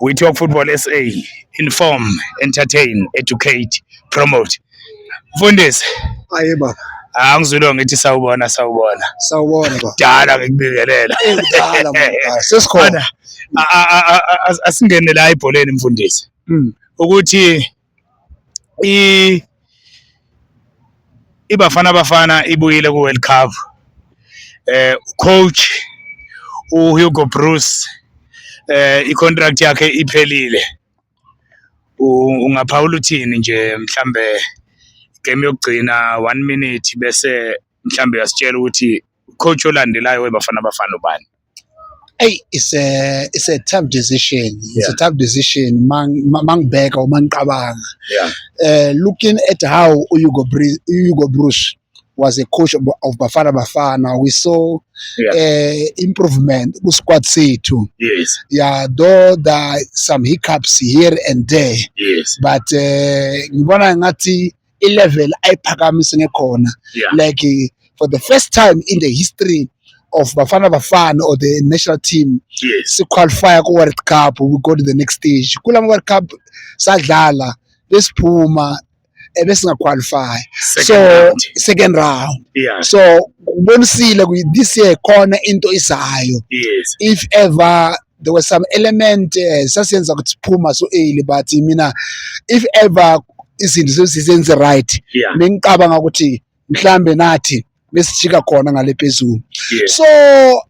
We Talk Football SA. Inform, entertain, educate, promote. Mfundisi, Hayi baba, angizwile ngithi sawubona. sawubona baba. Dala ngikubingelela. Ekudala mama, sesikhona. Asingene la ibholeni mfundisi. Ukuthi iBafana ibuyile ku World Cup. Coach uHugo Bruce i-contract yakhe iphelile. Ungaphawula uthini nje mhlambe game yokugcina 1 minute bese mhlambe yasitshela ukuthi coach olandelayo weBafana ubani? Hey, it's a tough decision. It's a tough decision. Mangibheka or mangiqabanga. Yeah. Looking at how Hugo Bruce was a coach of Bafana, we saw improvement with squad sethu. Yes. Yeah, though there are some hiccups here and there. Yes. But ngibona ngathi i-level ayiphakamise ngekhona. Yeah. Like for the first time in the history of Bafana or the national team, Yes. to qualify ku World Cup, we go to the next stage. Kula World Cup sadlala besiphuma bese ngaqualify. Second round. Yeah. So ubonisile this year khona into isayo. Yes. If ever there was some element sasiyenza ukuthi siphuma so early, but mina if ever izinto sezizenze right, Yeah. bengicabanga ukuthi mhlambe nathi besijika khona ngale phezulu. Yes. So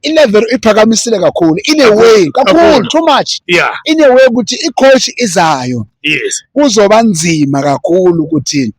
i-level iphakamisile kakhulu in a way, kakhulu too much. Yeah. In a way ukuthi i-coach izayo Yes. kuzoba nzima kakhulu ukuthi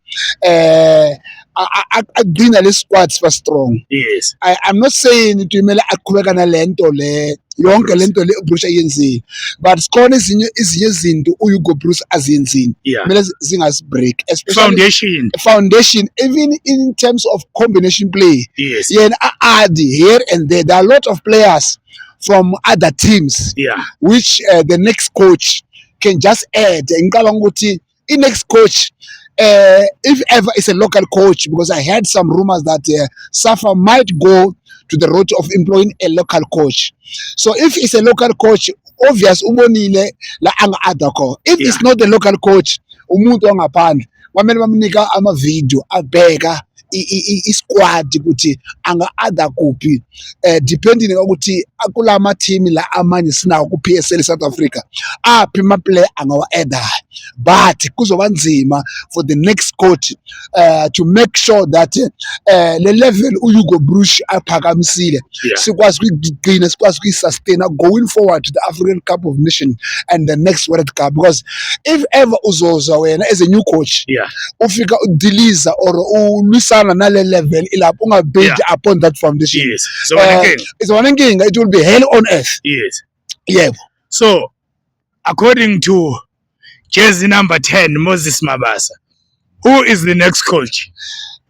agcina le squad super strong. Yes. I'm not saying ukuthi kumele aqhubeka nalento le yonke lento le Bruce ayenzile, but sikhona ezinye izinto uHugo Bruce aziyenzile Yeah. kumele zingasibreak, especially foundation, even in terms of combination play. Yes. Yena add here and there. There are a lot of players from other teams Yeah. which the next coach can just add. Ngicabanga ukuthi next coach, if ever is a local coach, because I heard some rumors that Safa might go to the route of employing a local coach. So if it's a local coach, obvious ubonile la anga adako. If it's not the local coach, umuntu ongaphandle kwamele bamnika ama video abheka i-squad ukuthi anga-ada kuphi, depending ukuthi kulama team la amanye sinawo ku PSL South Africa aphi ama-player angawa-ada, but kuzoba nzima for the next coach to make sure that le level uHugo Bruce aphakamisile sikwazi ukugcina, sikwazi ukuyisustain going forward to the African Cup of Nations and the next World Cup. Because if ever uzoza wena as a new coach ufika udiliza or ulwisana nale level ilapho ungabuild upon that foundation, Yes. So it's one thing, it will be hell on earth. Yes. Yeah. So according to jersey number 10 Moses Mabasa, who is the next coach?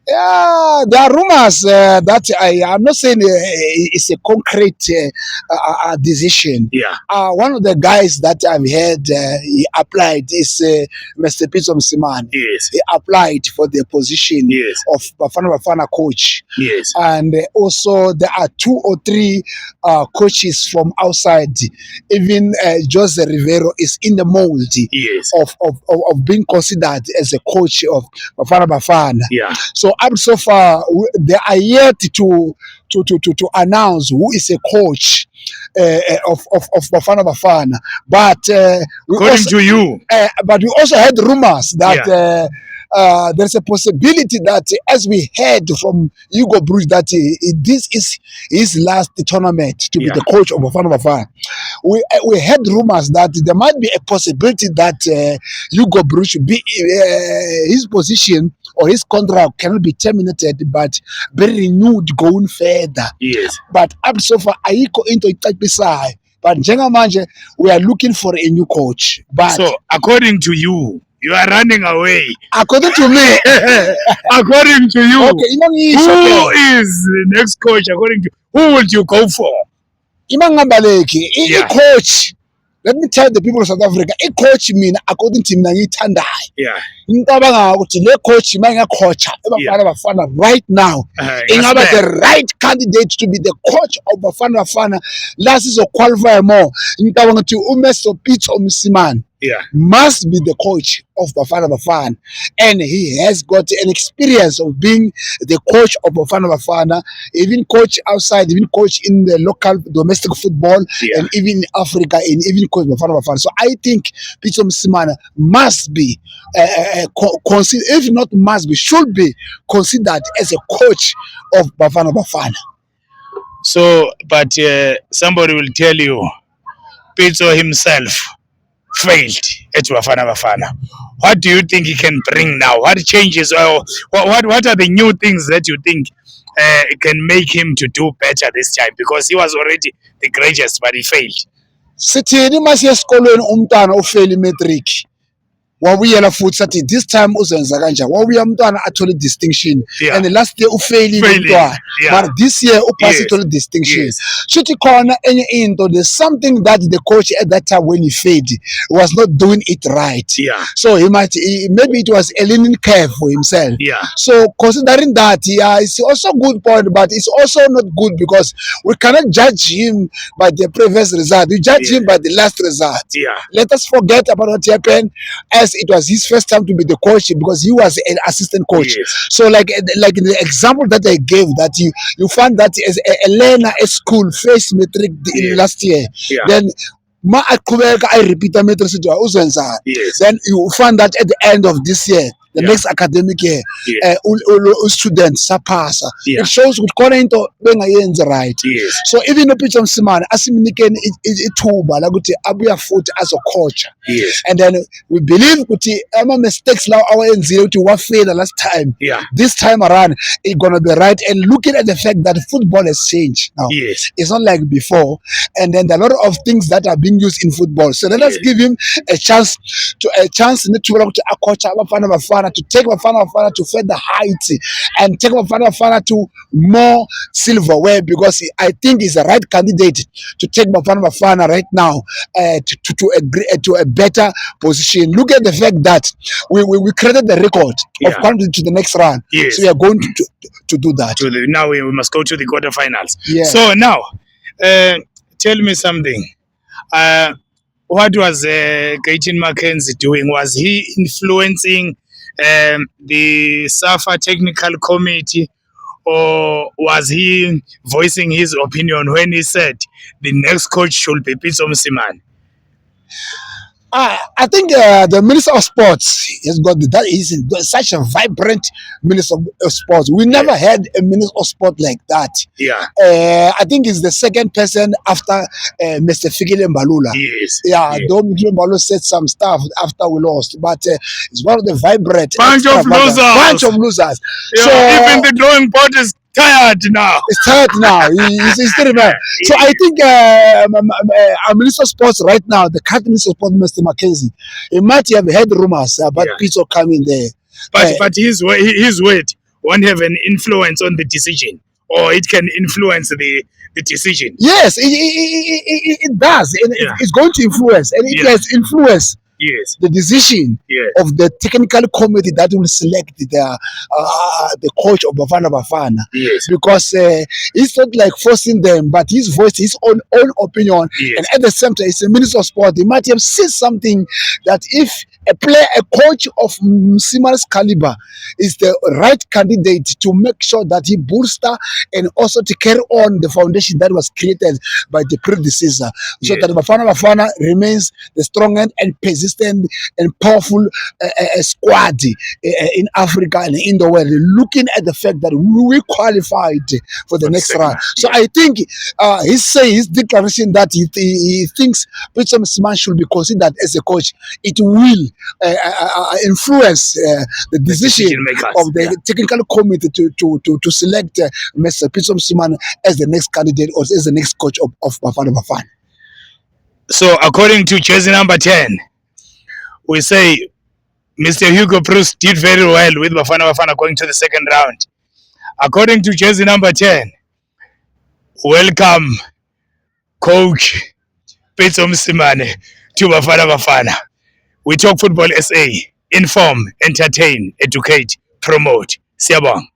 Yeah, there are rumors that I'm not saying it's a concrete decision. Yeah. One of the guys that I've heard he applied is Mr. Pitso Msimane. Yes. He applied for the position of Bafana coach. Yes. And also there are 2 or 3 coaches from outside. Even Jose Rivero is in the mold of being considered as a coach of Bafana. Yeah. So up so far, they are yet to announce who is a coach of Bafana. But according to you, but we also had rumors that there's a possibility that, as we heard from Hugo Bruce, that this is his last tournament to be the coach of Bafana. We heard rumors that there might be a possibility that Hugo Bruce should be his position or his contract cannot be terminated but be renewed going further. Yes. But up so far, ayikho into icacisayo. But njengamanje we are looking for a new coach. But so according to you, you are running away. According to me. According to you. Okay, who is the next coach according to who would you go for? Imangabaleki, coach let me tell the people of South Africa, i-coach mina according to mina ngiyithandayo. Yeah. Ngicabanga ukuthi le coach mangacoacha eBafana Bafana right now ingaba the right candidate to be the coach of Bafana Bafana la sizoqualify more. Ngicabanga ukuthi uMeso Pitso Mosimane must be the coach of Bafana Bafana, and he has got an experience of being the coach of Bafana Bafana, even coach outside, even coach in the local domestic football, and even in Africa, and even coach Bafana Bafana. So I think Pitso Mosimane must be considered, if not must be, should be considered as a coach of Bafana Bafana. So, but somebody will tell you, Pitso himself failed at Bafana Bafana. What do you think he can bring now? What changes? What are the new things that you think can make him to do better this time? Because he was already the greatest, but he failed. Sithini masiya esikolweni umntwana ufeli matric. Wabuyela futhi sathi this time uzenza kanjani. Wabuya umntwana athole distinction, and the last year ufeli umntwana, but this year upasi thole distinction. Shuthi khona enye into, there's something that the coach at that time when he failed was not doing it right. So maybe it was a learning curve for himself. So considering that, it's also a good point, but it's also not good because we cannot judge him by the previous result. We judge him by the last result. Let us forget about what happened, as it was his first time to be the coach because he was an assistant coach. So like in the example that I gave, that you find that as a learner at school faced matric last year, then I repeat a matric, then you find that at the end of this year, the next academic year, students surpass. It shows with corner into being right. So even the Pitso Mosimane, asimnikeni ithuba la ukuthi abuya futhi as a coach. And then we believe ukuthi ama mistakes lawo awenzile ukuthi wafela last time. This time around it's gonna be right. And looking at the fact that football has changed now, it's not like before. And then there are a lot of things that are being used in football. So let us give him a chance to coach Bafana Bafana, to take Bafana Bafana to further heights and take Bafana Bafana to more silverware, because I think he's the right candidate to take Bafana Bafana right now to a better position. Look at the fact that we created the record of qualifying to the next round. So we are going to do that. Now we must go to the quarterfinals. So now, tell me something. What was Gayton Mackenzie doing? Was he influencing the SAFA technical committee, or was he voicing his opinion when he said the next coach should be Pitso Mosimane? I think the Minister of Sports has got that is such a vibrant Minister of Sports. We never had a Minister of Sport like that. I think he's the second person after Mr. Fikile Mbalula. Though Fikile Mbalula said some stuff after we lost, but it's one of the vibrant bunch of losers. So even the drawing board is tired now. It's tired now. He's still there. So I think our Minister of Sports right now, the current Minister of Sports, Mr. Mackenzie, he might have heard rumors about Pitso coming there. But his word won't have an influence on the decision, or it can influence the decision. Yes, it does. It's going to influence, and it has influenced the decision of the technical committee that will select the coach of Bafana Bafana. Because it's not like forcing them, but he's voiced his own opinion. And at the same time, he's a Minister of Sport. He might have said something that if a coach of Mosimane's caliber is the right candidate to make sure that he bolster and also to carry on the foundation that was created by the predecessor, so that Bafana Bafana remains the strong and persistent and powerful squad in Africa and in the world, looking at the fact that we qualified for the next round. So I think he's saying his declaration that he thinks Pitso Mosimane should be considered as a coach. It will influence the decision of the technical committee to select Mr. Pitso Mosimane as the next candidate or as the next coach of Bafana Bafana. So according to jersey number 10, we say Mr. Hugo Broos did very well with Bafana Bafana going to the second round. According to jersey number 10, welcome Coach Pitso Mosimane to Bafana Bafana. We talk football SA. Inform, entertain, educate, promote. Siyabonga.